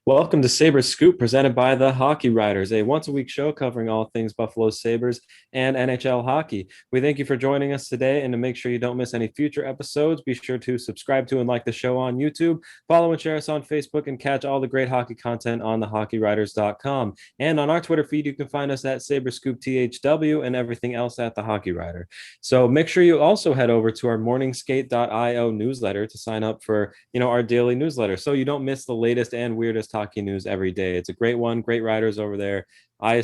Welcome to Sabres Scoop, presented by the Hockey Writers, a once a week show covering all things Buffalo Sabres and NHL hockey. We thank you for joining us today. And to make sure you don't miss any future episodes, be sure to subscribe to and like the show on YouTube, follow and share us on Facebook, and catch all the great hockey content on thehockeywriters.com. And on our Twitter feed, you can find us at Sabres Scoop THW and everything else at the Hockey Writer. So make sure you also head over to our morningskate.io newsletter to sign up for, our daily newsletter so you don't miss the latest and weirdest hockey news every day. It's a great one, great writers over there. I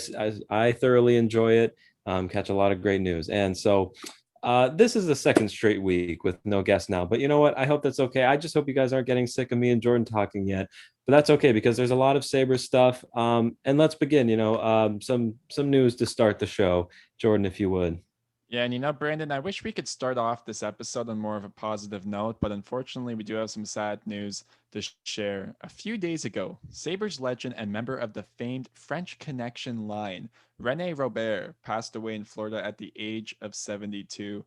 thoroughly enjoy it. Catch a lot of great news. And so this is the second straight week with no guest now, but you know what? I hope that's okay. I just hope you guys aren't getting sick of me and Jordan talking yet, but that's okay because there's a lot of Sabres stuff. And let's begin. Some news to start the show, Jordan, if you would. Yeah, and Brandon, I wish we could start off this episode on more of a positive note, but unfortunately, we do have some sad news to share. A few days ago, Sabres legend and member of the famed French Connection line, Rene Robert, passed away in Florida at the age of 72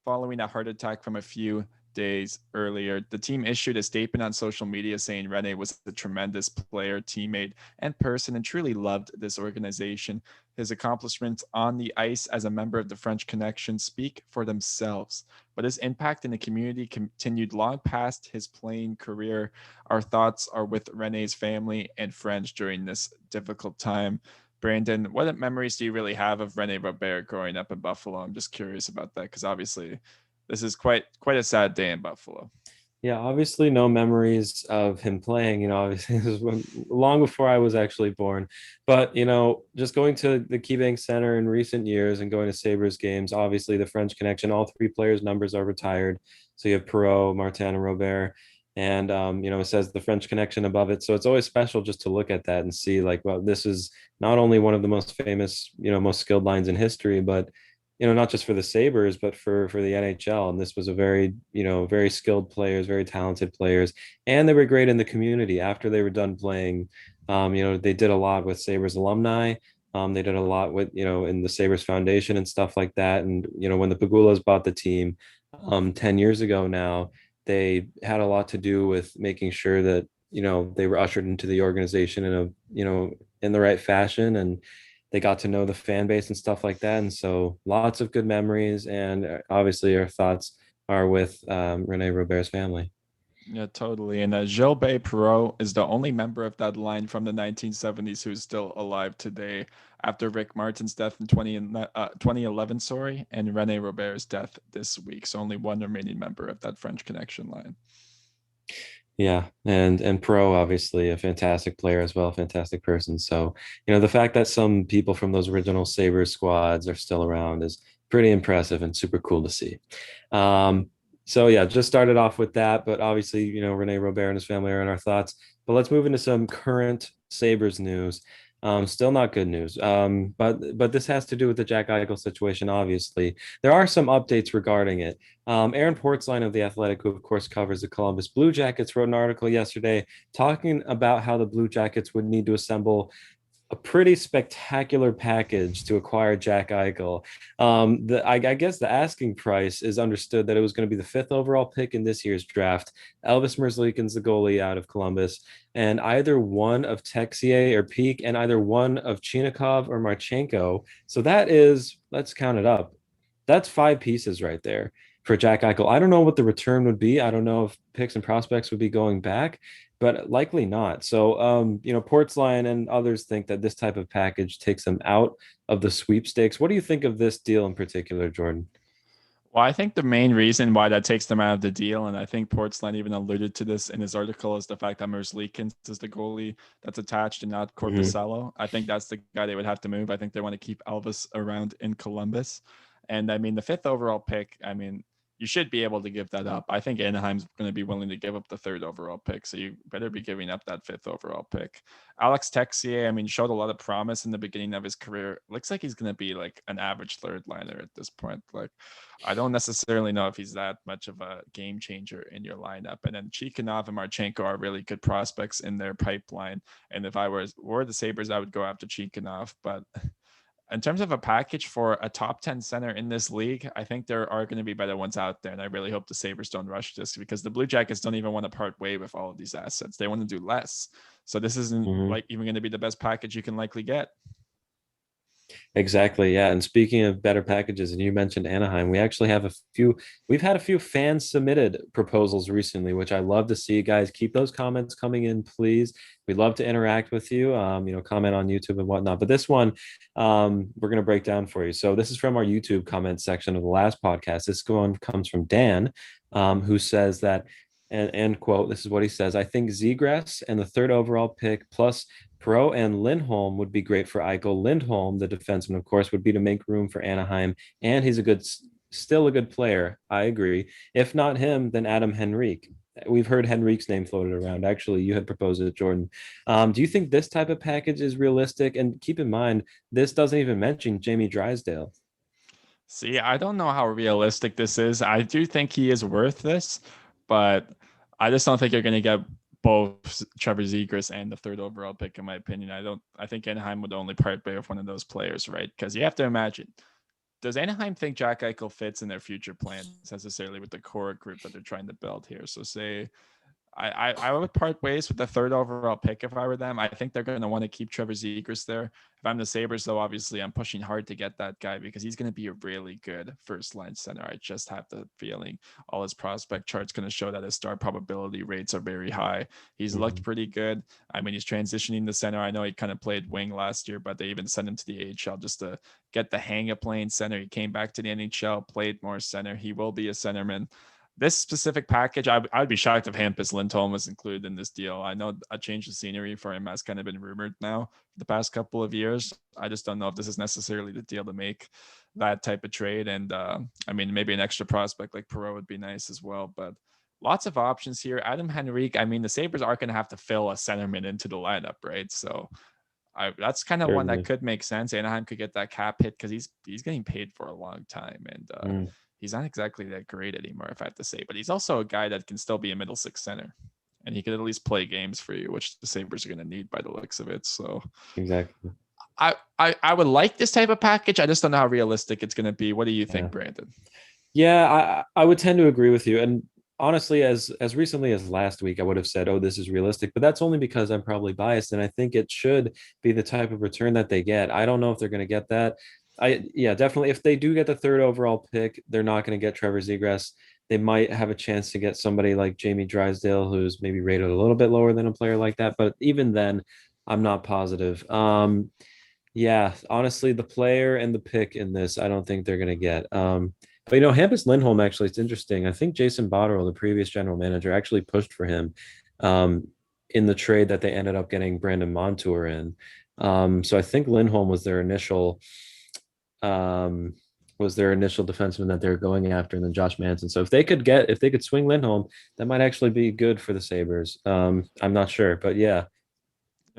following a heart attack from a few days earlier. The team issued a statement on social media saying Rene was a tremendous player, teammate, and person and truly loved this organization. His accomplishments on the ice as a member of the French Connection speak for themselves, but his impact in the community continued long past his playing career. Our thoughts are with Rene's family and friends during this difficult time. Brandon, what memories do you really have of Rene Robert growing up in Buffalo? I'm just curious about that because obviously this is quite a sad day in Buffalo. Yeah, obviously no memories of him playing, obviously this was long before I was actually born. But, just going to the KeyBank Center in recent years and going to Sabres games, obviously the French Connection, all three players' numbers are retired. So you have Perot, Martin, and Robert. And, it says the French Connection above it. So it's always special just to look at that and see, like, well, this is not only one of the most famous, most skilled lines in history, but not just for the Sabres, but for the NHL. And this was a very, very skilled players, very talented players, and they were great in the community. After they were done playing, they did a lot with Sabres alumni. They did a lot with, in the Sabres Foundation and stuff like that. And when the Pagulas bought the team 10 years ago now, they had a lot to do with making sure that they were ushered into the organization in a in the right fashion, and they got to know the fan base and stuff like that. And so lots of good memories. And obviously, our thoughts are with Rene Robert's family. Yeah, totally. And Gilbert Perot is the only member of that line from the 1970s who's still alive today after Rick Martin's death in 2011, sorry, and Rene Robert's death this week. So only one remaining member of that French Connection line. Yeah, and Pro obviously a fantastic player as well, fantastic person. So the fact that some people from those original Sabres squads are still around is pretty impressive and super cool to see. So yeah, just started off with that, but obviously Rene Robert and his family are in our thoughts. But let's move into some current Sabres news. Still not good news. But this has to do with the Jack Eichel situation. Obviously, there are some updates regarding it. Aaron Portzline of The Athletic, who of course covers the Columbus Blue Jackets, wrote an article yesterday talking about how the Blue Jackets would need to assemble a pretty spectacular package to acquire Jack Eichel. I guess the asking price is understood that it was going to be the fifth overall pick in this year's draft. Elvis Merzlikins, the goalie out of Columbus, and either one of Texier or Peak, and either one of Chinikov or Marchenko. So that is, let's count it up. That's five pieces right there for Jack Eichel. I don't know what the return would be. I don't know if picks and prospects would be going back, but likely not. So, Portsline and others think that this type of package takes them out of the sweepstakes. What do you think of this deal in particular, Jordan? Well, I think the main reason why that takes them out of the deal, and I think Portsline even alluded to this in his article, is the fact that Merzlikins is the goalie that's attached and not Mm-hmm. Corpusalo. I think that's the guy they would have to move. I think they want to keep Elvis around in Columbus. And I mean, the fifth overall pick, I mean, you should be able to give that up. I think Anaheim's going to be willing to give up the third overall pick. So you better be giving up that fifth overall pick. Alex Texier, I mean, showed a lot of promise in the beginning of his career. Looks like he's going to be like an average third liner at this point. Like, I don't necessarily know if he's that much of a game changer in your lineup. And then Chikhanov and Marchenko are really good prospects in their pipeline. And if I were the Sabres, I would go after Chikhanov. But in terms of a package for a top 10 center in this league, I think there are going to be better ones out there. And I really hope the Sabres don't rush this because the Blue Jackets don't even want to part way with all of these assets. They want to do less. So this isn't Mhm. like even going to be the best package you can likely get. Exactly. Yeah. And speaking of better packages, and you mentioned Anaheim, we actually have a few, we've had a few fan submitted proposals recently, which I love to see. Guys, keep those comments coming in, please. We'd love to interact with you, comment on YouTube and whatnot. But this one, we're going to break down for you. So this is from our YouTube comment section of the last podcast. This one comes from Dan, who says that, and end quote, this is what he says. I think Zegras and the third overall pick plus Pro and Lindholm would be great for Eichel. Lindholm, the defenseman, of course, would be to make room for Anaheim, and he's still a good player. I agree. If not him, then Adam Henrique. We've heard Henrique's name floated around. Actually, you had proposed it, Jordan. Do you think this type of package is realistic? And keep in mind, this doesn't even mention Jamie Drysdale. See, I don't know how realistic this is. I do think he is worth this, but I just don't think you're going to get both Trevor Zegras and the third overall pick, in my opinion. I think Anaheim would only part way with one of those players, right? Because you have to imagine, does Anaheim think Jack Eichel fits in their future plans necessarily with the core group that they're trying to build here? So say I would part ways with the third overall pick if I were them. I think they're going to want to keep Trevor Zegras there. If I'm the Sabres, though, obviously I'm pushing hard to get that guy because he's going to be a really good first line center. I just have the feeling all his prospect charts going to show that his star probability rates are very high. He's looked Mhm. pretty good. I mean, he's transitioning to center. I know he kind of played wing last year, but they even sent him to the AHL just to get the hang of playing center. He came back to the NHL, played more center. He will be a centerman. This specific package, I'd be shocked if Hampus Lindholm was included in this deal. I know a change of scenery for him has kind of been rumored now for the past couple of years. I just don't know if this is necessarily the deal to make that type of trade. And I mean, maybe an extra prospect like Perot would be nice as well. But lots of options here. Adam Henrique, I mean, the Sabres are going to have to fill a centerman into the lineup, right? So that's kind of one that Certainly. could make sense. Anaheim could get that cap hit because he's getting paid for a long time, and Mm, he's not exactly that great anymore, if I have to say. But he's also a guy that can still be a middle six center, and he could at least play games for you, which the Sabres are going to need by the looks of it. So exactly. I would like this type of package. I just don't know how realistic it's going to be. What do you Yeah. think, Brandon? Yeah, I would tend to agree with you. And honestly, as recently as last week, I would have said, "Oh, this is realistic," but that's only because I'm probably biased, and I think it should be the type of return that they get. I don't know if they're going to get that. Yeah, definitely. If they do get the third overall pick, they're not going to get Trevor Zegras. They might have a chance to get somebody like Jamie Drysdale, who's maybe rated a little bit lower than a player like that. But even then, I'm not positive. Yeah, honestly, the player and the pick in this, I don't think they're going to get. But Hampus Lindholm actually, it's interesting. I think Jason Botterill, the previous general manager, actually pushed for him in the trade that they ended up getting Brandon Montour in. So I think Lindholm um, was their initial defenseman that they were going after, and then Josh Manson. So if they could swing Lindholm, that might actually be good for the Sabres. I'm not sure, but yeah.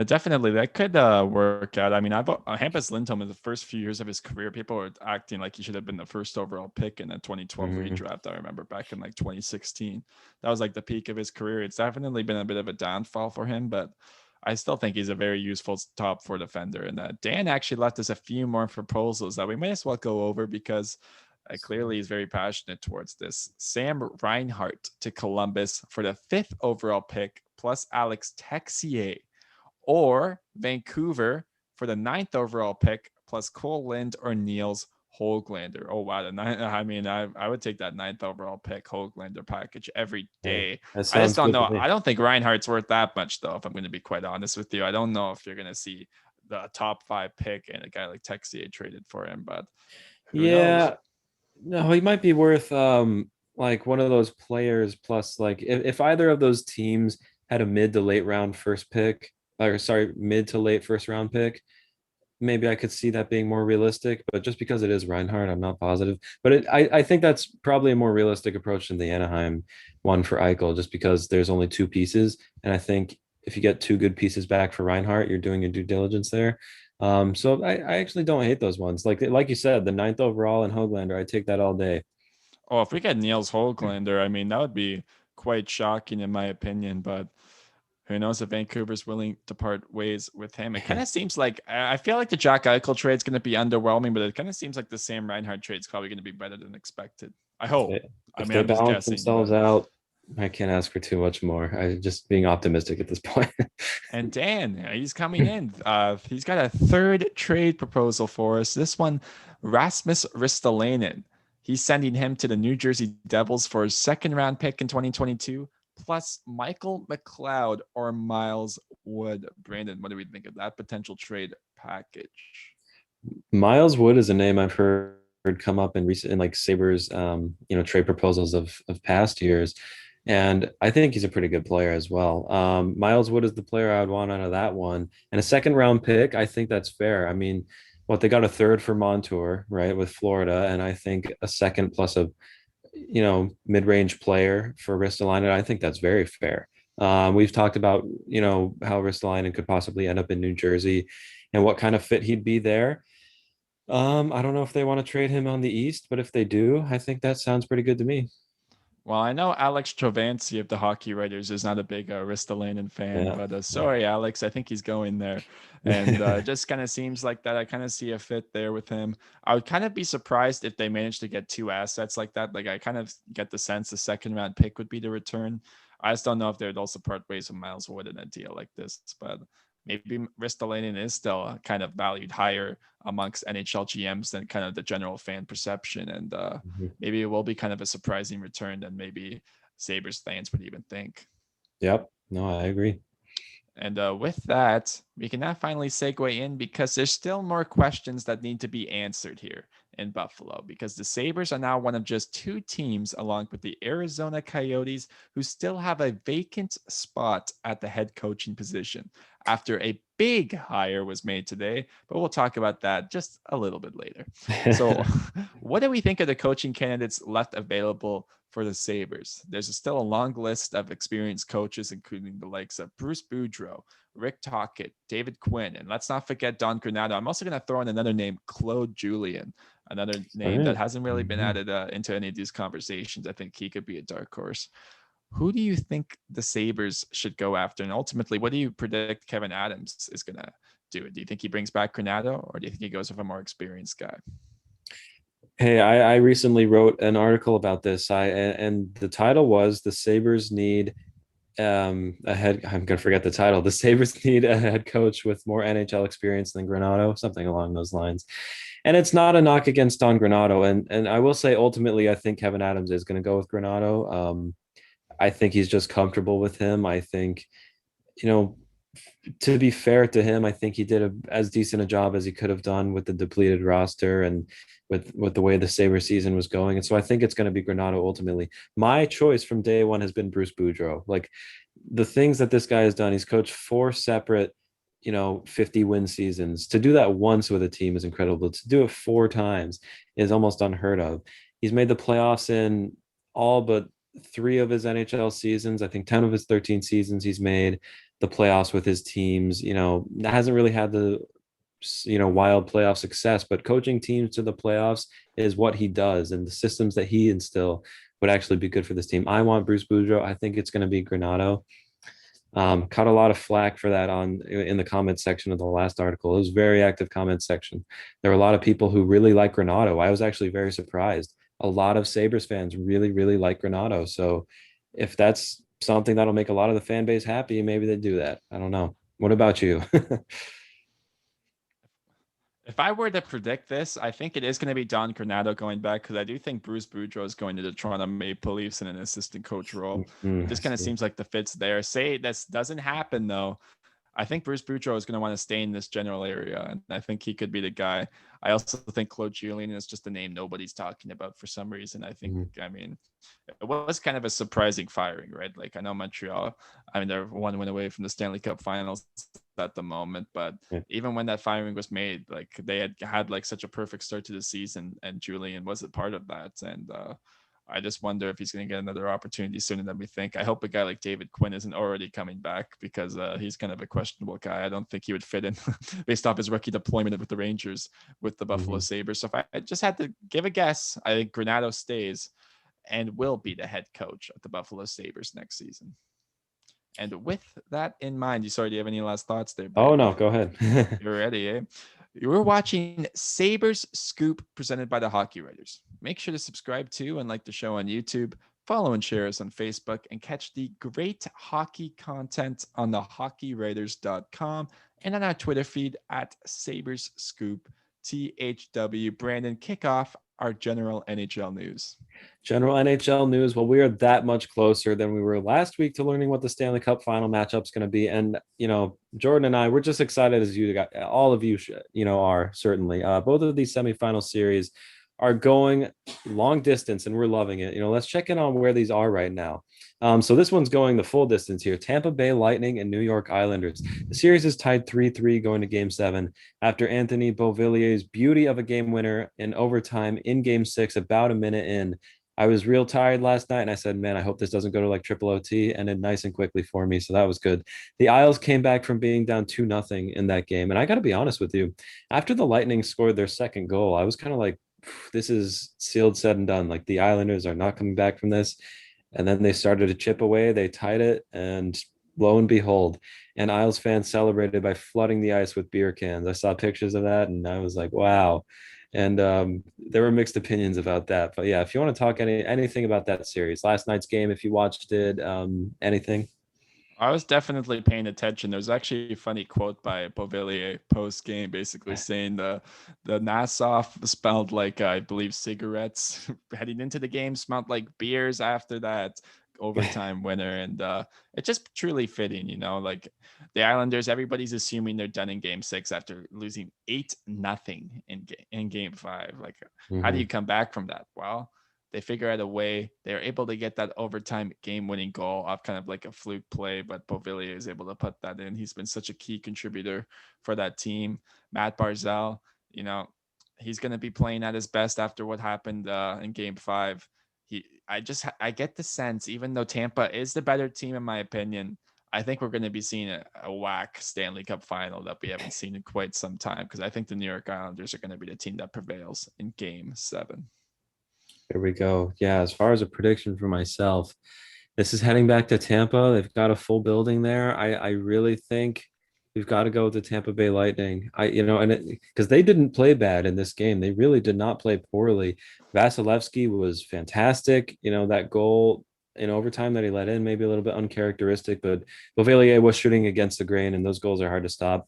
Definitely, that could work out. I mean, Hampus Lindholm in the first few years of his career, people were acting like he should have been the first overall pick in the 2012 Mhm. redraft. I remember back in like 2016, that was like the peak of his career. It's definitely been a bit of a downfall for him, but I still think he's a very useful top four defender. And Dan actually left us a few more proposals that we may as well go over because clearly he's very passionate towards this. Sam Reinhart to Columbus for the fifth overall pick, plus Alex Texier, or Vancouver for the ninth overall pick, plus Cole Lind or Niels Hoglander. Oh wow, the ninth, I mean, I would take that ninth overall pick Hoglander package every Yeah, day. that I just sounds don't good to know. me. I don't think Reinhardt's worth that much though. If I'm going to be quite honest with you, I don't know if you're going to see the top five pick and a guy like Texier traded for him, but who knows? Yeah, no, he might be worth like one of those players plus like if either of those teams had a mid to late round first pick, or sorry, mid to late first round pick, maybe I could see that being more realistic. But just because it is Reinhardt, I'm not positive. But I think that's probably a more realistic approach than the Anaheim one for Eichel, just because there's only two pieces. And I think if you get two good pieces back for Reinhardt, you're doing your due diligence there. So I actually don't hate those ones. Like you said, the ninth overall and Hoglander, I take that all day. Oh, if we get Niels Hoglander, I mean, that would be quite shocking in my opinion, but who knows if Vancouver's willing to part ways with him. It kind of seems like I feel like the Jack Eichel trade is going to be underwhelming, but it kind of seems like the Sam Reinhart trade is probably going to be better than expected. I hope. I If mean, they I'm just balance guessing, themselves but out, I can't ask for too much more. I just being optimistic at this point. and Dan, he's coming in. He's got a third trade proposal for us. This one, Rasmus Ristolainen. He's sending him to the New Jersey Devils for his second round pick in 2022, plus Michael McLeod or Miles Wood. Brandon, what do we think of that potential trade package? Miles Wood is a name I've heard come up in recent in like Sabres trade proposals of past years. And I think he's a pretty good player as well. Miles Wood is the player I would want out of that one. And a second round pick, I think that's fair. I mean, what they got a third for Montour, right, with Florida, and I think a second plus a mid-range player for Ristolainen. I think that's very fair. We've talked about how Ristolainen could possibly end up in New Jersey and what kind of fit he'd be there. I don't know if they want to trade him on the East, but if they do, I think that sounds pretty good to me. Well, I know Alex Trovansi of the Hockey Writers is not a big Ristolainen fan, Yeah. but Yeah. sorry, Alex, I think he's going there. And it just kind of seems like that. I kind of see a fit there with him. I would kind of be surprised if they managed to get two assets like that. Like I kind of get the sense the second round pick would be the return. I just don't know if they would also part ways with Miles Wood in a deal like this, but maybe Ristolainen is still kind of valued higher amongst NHL GMs than kind of the general fan perception. And Mhm. maybe it will be kind of a surprising return than maybe Sabres fans would even think. Yep. No, I agree. And with that, we can now finally segue in because there's still more questions that need to be answered here in Buffalo because the Sabres are now one of just two teams, along with the Arizona Coyotes, who still have a vacant spot at the head coaching position after a big hire was made today. But we'll talk about that just a little bit later. So, what do we think of the coaching candidates left available for the Sabres? There's still a long list of experienced coaches, including the likes of Bruce Boudreau, Rick Tocchet, David Quinn, and let's not forget Don Granato. I'm also going to throw in another name, Claude Julien, another All name that right. hasn't really been Mhm. added into any of these conversations. I think he could be a dark horse. Who do you think the Sabres should go after? And ultimately, what do you predict Kevin Adams is going to do? Do you think he brings back Granato or do you think he goes with a more experienced guy? Hey, I recently wrote an article about this. And the title was "The Sabres Need a head." I'm gonna forget the title. The Sabres need a head coach with more NHL experience than Granato, something along those lines. And it's not a knock against Don Granato. And I will say, ultimately, I think Kevin Adams is going to go with Granato. I think he's just comfortable with him. I think, you know, to be fair to him, I think he did as decent a job as he could have done with the depleted roster and with the way the Sabre season was going. And so I think it's going to be Granato ultimately. My choice from day one has been Bruce Boudreau. Like the things that this guy has done, he's coached four separate 50 win seasons. To do that once with a team is incredible. To do it four times is almost unheard of. He's made the playoffs in all but three of his NHL seasons. I think 10 of his 13 seasons he's made the playoffs with his teams. Hasn't really had the wild playoff success, but coaching teams to the playoffs is what he does, and the systems that he instill would actually be good for this team. I want Bruce Boudreau. I think it's going to be Granato. Caught a lot of flack for that on in the comment section of the last article. It was a very active comment section. There were a lot of people who really like Granato. I was actually very surprised. A lot of Sabres fans really, really like Granato. So if that's something that'll make a lot of the fan base happy, maybe they do that. I don't know. What about you? If I were to predict this, I think it is going to be Don Granato going back because I do think Bruce Boudreau is going to the Toronto Maple Leafs in an assistant coach role. It I just kind of see. seems like the fit's there. Say this doesn't happen though. I think Bruce Boudreau is going to want to stay in this general area, and I think he could be the guy. I also think Claude Julien is just a name nobody's talking about for some reason. Mhm. I mean, it was kind of a surprising firing, right? Like I know Montreal, I mean, they're one win away from the Stanley Cup Finals at the moment, but Yeah. even when that firing was made, like they had like such a perfect start to the season, and Julien was a part of that, and I just wonder if he's going to get another opportunity sooner than we think. I hope a guy like David Quinn isn't already coming back because he's kind of a questionable guy. I don't think he would fit in based off his rookie deployment with the Rangers with the Buffalo Mhm. Sabres. So if I just had to give a guess, I think Granato stays and will be the head coach of the Buffalo Sabres next season. And with that in mind, do you have any last thoughts there, Oh Brandon? no, go ahead. You're ready, eh? You're watching Sabres Scoop presented by the Hockey Writers. Make sure to subscribe to and like the show on YouTube, follow and share us on Facebook, and catch the great hockey content on the hockeywriters.com and on our Twitter feed at Sabres Scoop THW. Brandon, kick off our general NHL news. General NHL news. Well, we are that much closer than we were last week to learning what the Stanley Cup final matchup is going to be. And, Jordan and I, we're just excited as you got, all of you, are certainly. Both of these semifinal series are going long distance and we're loving it. Let's check in on where these are right now. So this one's going the full distance here. Tampa Bay Lightning and New York Islanders. The series is tied 3-3 going to game 7 after Anthony Beauvillier's beauty of a game winner in overtime in game 6, about a minute in. I was real tired last night and I said, man, I hope this doesn't go to like triple OT, and then nice and quickly for me. So that was good. The Isles came back from being down 2-0 in that game. And I got to be honest with you, after the Lightning scored their second goal, I was kind of like, this is sealed, said and done. Like the Islanders are not coming back from this. And then they started to chip away. They tied it, and lo and behold, and Isles fans celebrated by flooding the ice with beer cans. I saw pictures of that, and I was like, wow. And there were mixed opinions about that. But yeah, if you want to talk anything about that series, last night's game, if you watched it, anything. I was definitely paying attention. There's actually a funny quote by Beauvillier post game, basically saying the Nassau smelled like I believe cigarettes heading into the game, smelled like beers after that overtime winner, and it's just truly fitting, like the Islanders. Everybody's assuming they're done in Game 6 after losing 8-0 in Game 5. Like, how do Mm-hmm. you come back from that? Well, they figure out a way. They're able to get that overtime game-winning goal off kind of like a fluke play, but Beauvillier is able to put that in. He's been such a key contributor for that team. Matt Barzal, you know, he's going to be playing at his best after what happened in Game 5. I get the sense, even though Tampa is the better team in my opinion, I think we're going to be seeing a whack Stanley Cup final that we haven't seen in quite some time, because I think the New York Islanders are going to be the team that prevails in Game 7. There we go. Yeah, as far as a prediction for myself, this is heading back to Tampa. They've got a full building there. I really think we've got to go with the Tampa Bay Lightning. And because they didn't play bad in this game, they really did not play poorly. Vasilevsky was fantastic. That goal in overtime that he let in, maybe a little bit uncharacteristic, but Beauvillier was shooting against the grain, and those goals are hard to stop.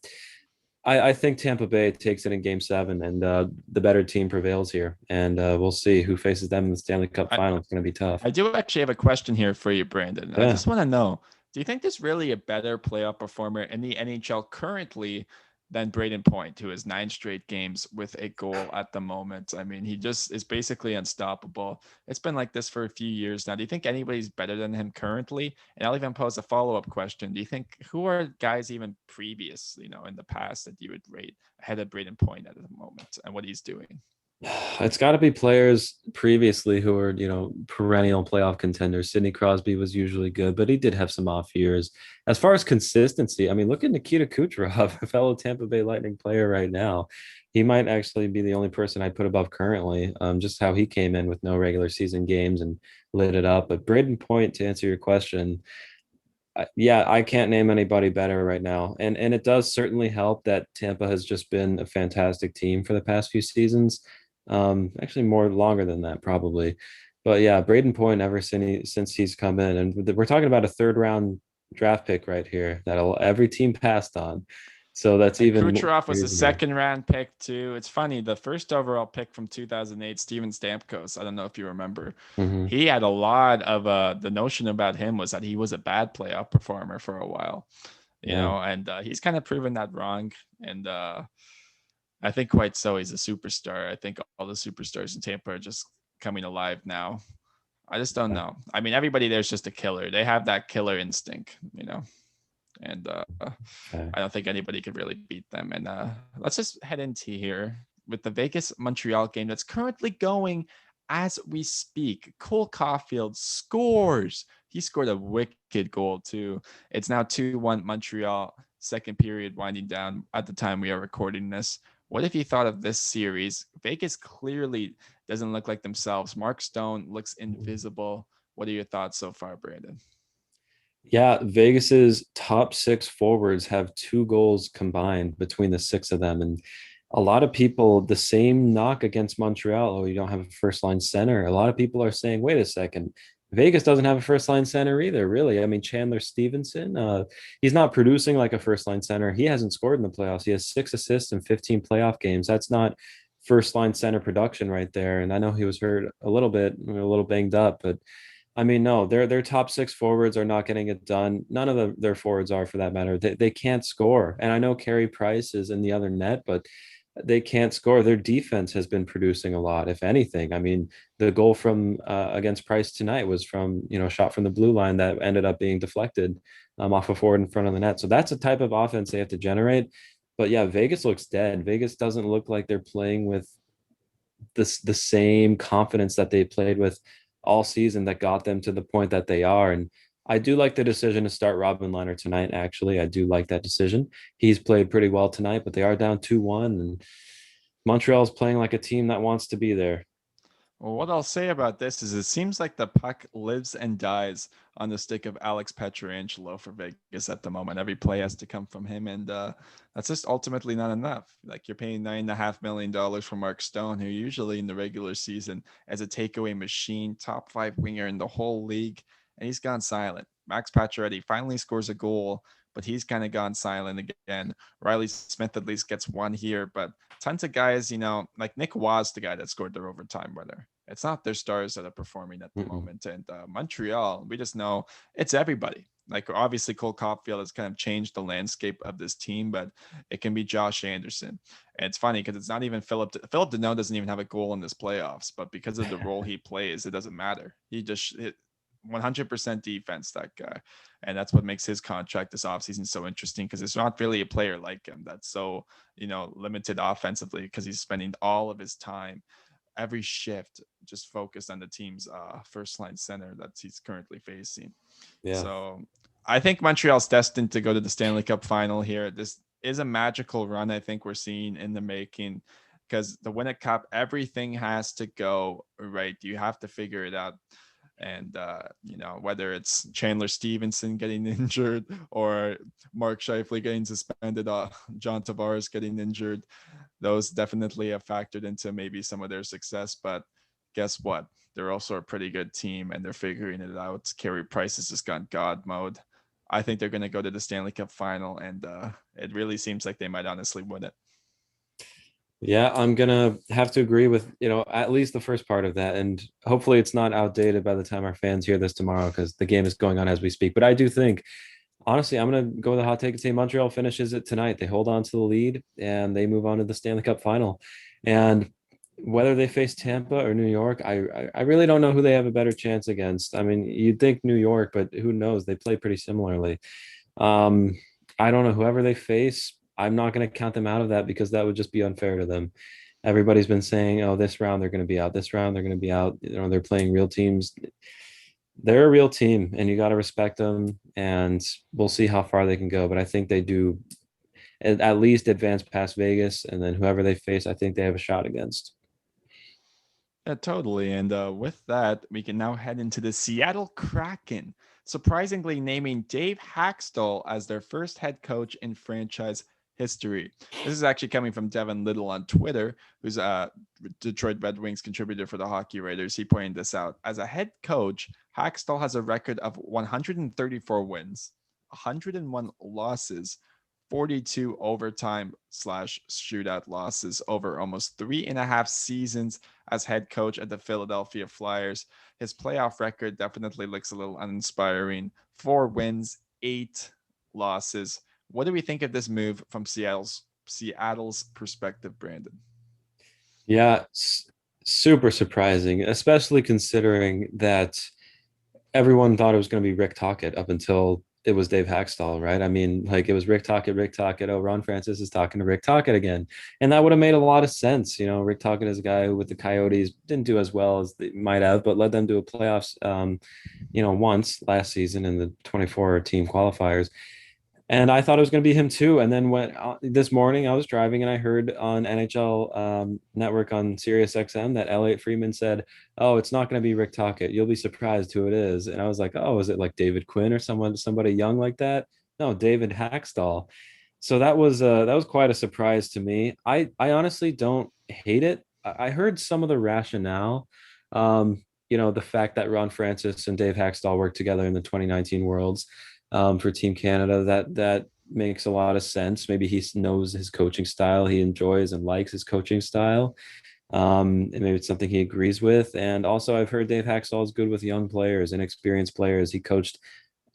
I think Tampa Bay takes it in Game 7, and the better team prevails here. And we'll see who faces them in the Stanley Cup I, final. It's going to be tough. I do actually have a question here for you, Brandon. I Yeah. just want to know, do you think there's really a better playoff performer in the NHL currently than Braden Point, who has 9 straight games with a goal at the moment? I mean, he just is basically unstoppable. It's been like this for a few years now. Do you think anybody's better than him currently? And I'll even pose a follow-up question. Do you think, who are guys even previous, in the past, that you would rate ahead of Braden Point at the moment and what he's doing? It's got to be players previously who are, perennial playoff contenders. Sidney Crosby was usually good, but he did have some off years. As far as consistency, I mean, look at Nikita Kucherov, a fellow Tampa Bay Lightning player right now. He might actually be the only person I put above currently, just how he came in with no regular season games and lit it up. But Braden Point, to answer your question, yeah, I can't name anybody better right now. And it does certainly help that Tampa has just been a fantastic team for the past few seasons. Actually more longer than that probably. But yeah, Braden Point ever since he's come in, and we're talking about a third round draft pick right here that every team passed on. So that's And even more Kucherov was a crazier. second round pick too. It's funny, the first overall pick from 2008, Steven Stamkos. I don't know if you remember. Mhm. He had a lot of the notion about him was that he was a bad playoff performer for a while, Yeah. and he's kind of proven that wrong. And I think quite so. He's a superstar. I think all the superstars in Tampa are just coming alive now. I just don't know. I mean, everybody there's just a killer. They have that killer instinct. And Okay. I don't think anybody could really beat them. And let's just head into here with the Vegas Montreal game that's currently going as we speak. Cole Caulfield scores. He scored a wicked goal too. It's now 2-1 Montreal. Second period winding down at the time we are recording this. What have you thought of this series? Vegas clearly doesn't look like themselves. Mark Stone looks invisible. What are your thoughts so far, Brandon? Yeah, Vegas's top six forwards have 2 goals combined between the six of them. And a lot of people, the same knock against Montreal, oh, you don't have a first line center. A lot of people are saying, wait a second, Vegas doesn't have a first line center either, really. I mean, Chandler Stevenson, he's not producing like a first line center. He hasn't scored in the playoffs. He has 6 assists in 15 playoff games. That's not first line center production right there. And I know he was hurt a little bit, a little banged up, but I mean, no, their top six forwards are not getting it done. None of their forwards are, for that matter. They can't score. And I know Carey Price is in the other net, but they can't score. Their defense has been producing a lot, if anything. I mean, the goal from against Price tonight was from, shot from the blue line that ended up being deflected off a forward in front of the net. So that's a type of offense they have to generate. But yeah, Vegas looks dead. Vegas doesn't look like they're playing with the same confidence that they played with all season that got them to the point that they are. And I do like the decision to start Robin Leonard tonight. Actually, I do like that decision. He's played pretty well tonight, but they are down 2-1, and Montreal's playing like a team that wants to be there. Well, what I'll say about this is it seems like the puck lives and dies on the stick of Alex Pietrangelo for Vegas at the moment. Every play has to come from him, and that's just ultimately not enough. Like you're paying $9.5 million for Mark Stone, who usually in the regular season as a takeaway machine, top five winger in the whole league, and he's gone silent. Max Pacioretty finally scores a goal, but he's kind of gone silent again. Riley Smith at least gets one here, but tons of guys, like Nick was the guy that scored their overtime winner. It's not their stars that are performing at the Mm-mm. moment. And Montreal, we just know it's everybody. Like obviously Cole Caulfield has kind of changed the landscape of this team, but it can be Josh Anderson. And it's funny because it's not even Philip Deneau doesn't even have a goal in this playoffs, but because of the role he plays, it doesn't matter. He just hit 100% defense, that guy. And that's what makes his contract this offseason so interesting because it's not really a player like him that's so, limited offensively because he's spending all of his time every shift just focused on the team's first line center that he's currently facing. Yeah. So I think Montreal's destined to go to the Stanley Cup final here. This is a magical run I think we're seeing in the making because the Win a Cup, everything has to go right. You have to figure it out. And whether it's Chandler Stevenson getting injured or Mark Scheifele getting suspended, John Tavares getting injured, those definitely have factored into maybe some of their success. But guess what? They're also a pretty good team and they're figuring it out. Carey Price has just gone God mode. I think they're going to go to the Stanley Cup final, and it really seems like they might honestly win it. Yeah, I'm gonna have to agree with, at least the first part of that. And hopefully it's not outdated by the time our fans hear this tomorrow, because the game is going on as we speak. But I do think, honestly, I'm gonna go with the hot take and say Montreal finishes it tonight. They hold on to the lead and they move on to the Stanley Cup final. And whether they face Tampa or New York, I really don't know who they have a better chance against. I mean, you'd think New York, but who knows? They play pretty similarly. Um, I don't know, whoever they face, I'm not going to count them out of that because that would just be unfair to them. Everybody's been saying, oh, this round they're going to be out. This round they're going to be out. They're playing real teams. They're a real team, and you got to respect them. And we'll see how far they can go. But I think they do at least advance past Vegas, and then whoever they face, I think they have a shot against. Yeah, totally. And with that, we can now head into the Seattle Kraken, surprisingly naming Dave Haxtell as their first head coach in franchise history. This is actually coming from Devin Little on Twitter, who's a Detroit Red Wings contributor for the Hockey Writers. He pointed this out. As a head coach, Haxtell has a record of 134 wins, 101 losses, 42 overtime slash shootout losses over almost 3.5 seasons as head coach at the Philadelphia Flyers. His playoff record definitely looks a little uninspiring. 4 wins, 8 losses. What do we think of this move from Seattle's perspective, Brandon? Yeah, super surprising, especially considering that everyone thought it was going to be Rick Tocchet up until it was Dave Haxtell, right? I mean, like it was Rick Tocchet, Rick Tocchet. Oh, Ron Francis is talking to Rick Tocchet again, and that would have made a lot of sense. Rick Tocchet is a guy who, with the Coyotes, didn't do as well as they might have, but led them to a playoffs, once last season in the 24 team qualifiers. And I thought it was going to be him too. And then when this morning I was driving and I heard on NHL network on Sirius XM that Elliot Friedman said, "Oh, it's not going to be Rick Tocchet. You'll be surprised who it is." And I was like, "Oh, is it like David Quinn or somebody young like that?" No, David Hackstall. So that was quite a surprise to me. I honestly don't hate it. I heard some of the rationale. The fact that Ron Francis and Dave Hackstall worked together in the 2019 Worlds for Team Canada. That makes a lot of sense. Maybe he knows his coaching style. He enjoys and likes his coaching style. And maybe it's something he agrees with. And also, I've heard Dave Hackstall is good with young players, inexperienced players. He coached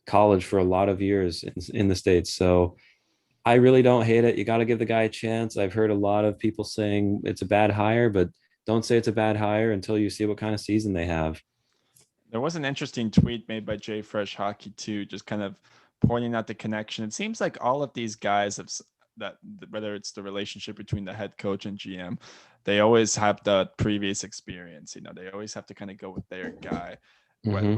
college for a lot of years in the States. So I really don't hate it. You got to give the guy a chance. I've heard a lot of people saying it's a bad hire, but don't say it's a bad hire until you see what kind of season they have. There was an interesting tweet made by Jay Fresh Hockey too, just kind of pointing out the connection. It seems like all of these guys have that, whether it's the relationship between the head coach and GM, they always have the previous experience. They always have to kind of go with their guy. What, Mm-hmm.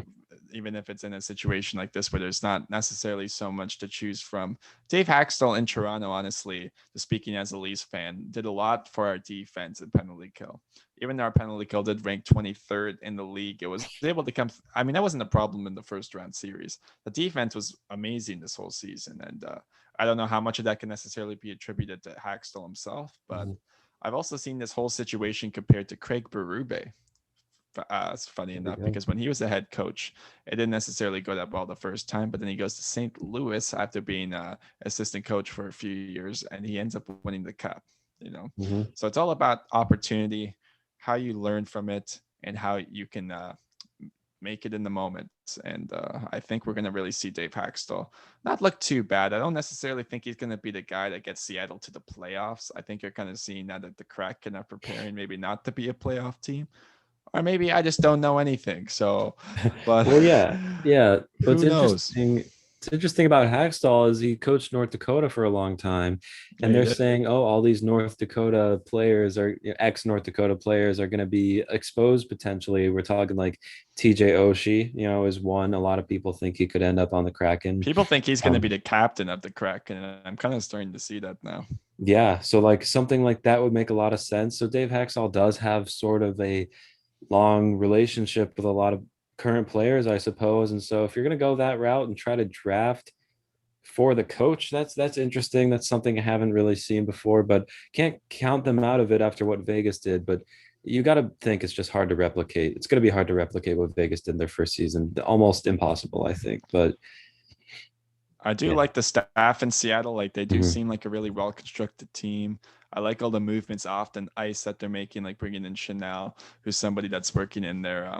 even if it's in a situation like this where there's not necessarily so much to choose from. Dave Haxtell in Toronto, honestly, speaking as a Leafs fan, did a lot for our defense and penalty kill. Even though our penalty kill did rank 23rd in the league, it was able to come. I mean, that wasn't a problem in the first round series. The defense was amazing this whole season, and I don't know how much of that can necessarily be attributed to Haxtell himself, but Mm-hmm. I've also seen this whole situation compared to Craig Berube. It's funny There we enough go. because when he was the head coach, it didn't necessarily go that well the first time, but then he goes to St. Louis after being assistant coach for a few years, and he ends up winning the cup. Mm-hmm. So it's all about opportunity, how you learn from it, and how you can make it in the moment. And I think we're going to really see Dave Haxtell not look too bad. I don't necessarily think he's going to be the guy that gets Seattle to the playoffs. I think you're kind of seeing that the Kraken are preparing maybe not to be a playoff team, or maybe I just don't know anything. So, but Well, yeah. What's who knows? interesting, it's interesting about Hackstall is he coached North Dakota for a long time, Yeah, and he they're did. saying, oh, all these North Dakota players are ex North Dakota players are going to be exposed potentially. We're talking like TJ Oshie, is one. A lot of people think he could end up on the Kraken. People think he's going to be Um, the captain of the Kraken, and I'm kind of starting to see that now. yeah, so like something like that would make a lot of sense. So Dave Hackstall does have sort of a long relationship with a lot of current players, I suppose. And so if you're going to go that route and try to draft for the coach, that's interesting. That's something I haven't really seen before, but can't count them out of it after what Vegas did. But you got to think it's just hard to replicate. It's going to be hard to replicate what Vegas did in their first season. Almost impossible, I think. But I do yeah. like the staff in Seattle. Like they do Mhm. seem like a really well constructed team. I like all the movements off the ice that they're making, like bringing in Chanel, who's somebody that's working in their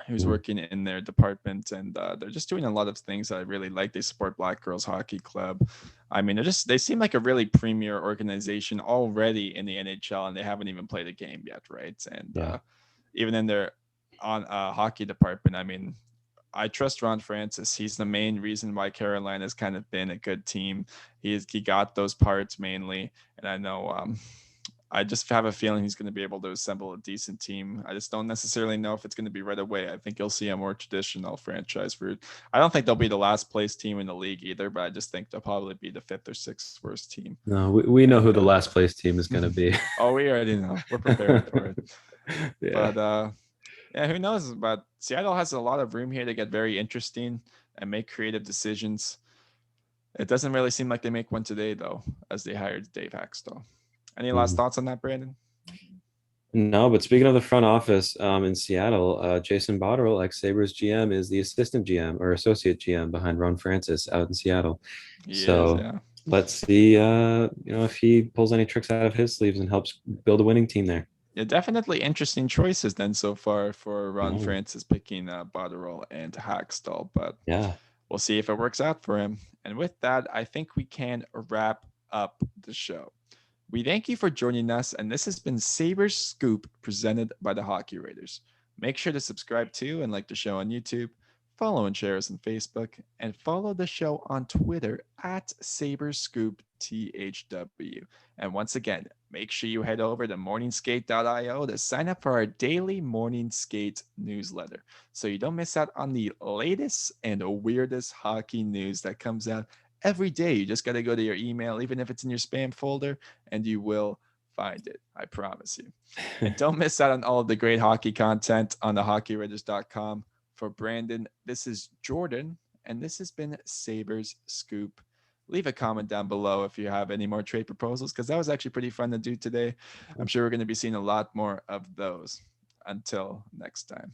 who's Mhm. working in their department, and they're just doing a lot of things that I really like. They support Black Girls Hockey Club. I mean, they seem like a really premier organization already in the NHL, and they haven't even played a game yet, right? And Yeah. even in their on hockey department, I mean, I trust Ron Francis. He's the main reason why Carolina's kind of been a good team. He got those parts mainly, and I know I just have a feeling he's going to be able to assemble a decent team. I just don't necessarily know if it's going to be right away. I think you'll see a more traditional franchise route. I don't think they'll be the last place team in the league either, but I just think they'll probably be the fifth or sixth worst team. No, we know who And the last place team is going to be. oh, we already know. We're preparing for it. Yeah. But yeah, who knows? But Seattle has a lot of room here to get very interesting and make creative decisions. It doesn't really seem like they make one today, though, as they hired Dave Haxtell. Any last Mhm. thoughts on that, Brandon? No, but speaking of the front office in Seattle, Jason Botterill, ex-Sabres GM, is the assistant GM or associate GM behind Ron Francis out in Seattle. He is, So yeah. let's see, if he pulls any tricks out of his sleeves and helps build a winning team there. Yeah, definitely interesting choices then so far for Ron Mm, Francis picking Botterill and Haxtell, but yeah. we'll see if it works out for him. And with that, I think we can wrap up the show. We thank you for joining us, and this has been Sabres Scoop presented by the Hockey Raiders. Make sure to subscribe to and like the show on YouTube, follow and share us on Facebook, and follow the show on Twitter at Sabres Scoop THW. And once again, make sure you head over to morningskate.io to sign up for our daily Morning Skate newsletter so you don't miss out on the latest and weirdest hockey news that comes out every day. You just got to go to your email, even if it's in your spam folder, and you will find it. I promise you. And don't miss out on all of the great hockey content on the hockeyregister.com. For Brandon, this is Jordan, and this has been Sabres Scoop. Leave a comment down below if you have any more trade proposals, because that was actually pretty fun to do today. I'm sure we're going to be seeing a lot more of those. Until next time.